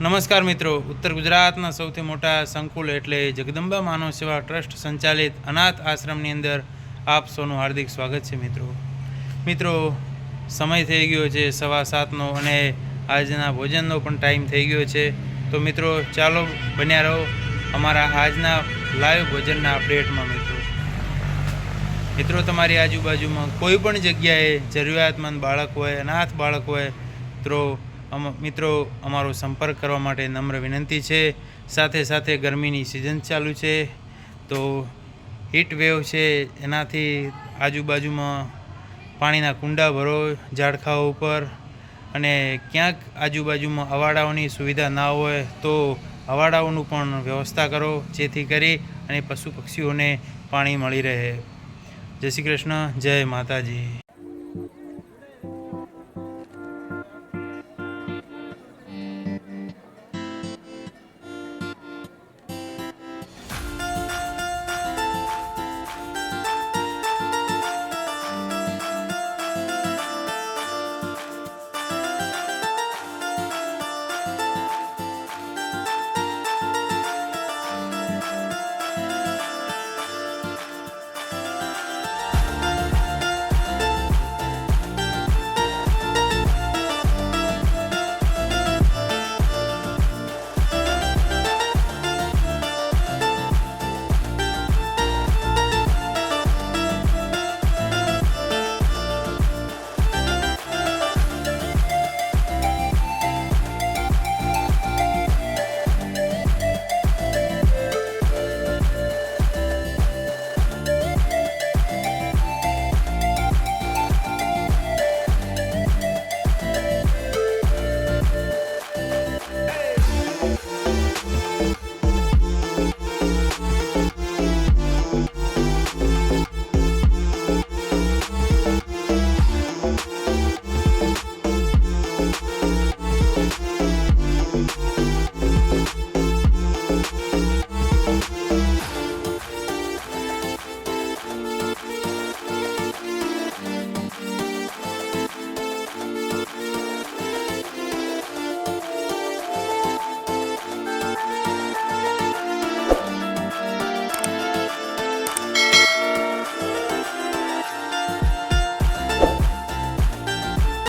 નમસ્કાર મિત્રો, ઉત્તર ગુજરાતના સૌથી મોટા સંકુલ એટલે જગદંબા માનવ સેવા ટ્રસ્ટ સંચાલિત અનાથ આશ્રમની અંદર આપ સૌનું હાર્દિક સ્વાગત છે. મિત્રો સમય થઈ ગયો છે 7:15નો અને આજના ભોજનનો પણ ટાઈમ થઈ ગયો છે. તો મિત્રો ચાલો બન્યા રહો અમારા આજના લાઈવ ભોજનના અપડેટમાં. મિત્રો તમારી આજુબાજુમાં કોઈ પણ જગ્યાએ જરૂરિયાતમંદ બાળક હોય, અનાથ બાળક હોય તો મિત્રો અમારો સંપર્ક કરવા માટે નમ્ર વિનંતી છે. સાથે સાથે ગરમીની સિઝન ચાલુ છે તો હીટ વેવ છે, એનાથી આજુબાજુમાં પાણીના કુંડા ભરો ઝાડખાઓ ઉપર, અને ક્યાંક આજુબાજુમાં અવાડાઓની સુવિધા ના હોય તો અવાડાઓનું પણ વ્યવસ્થા કરો, જેથી કરી અને પશુ પક્ષીઓને પાણી મળી રહે. જય શ્રી કૃષ્ણ, જય માતાજી.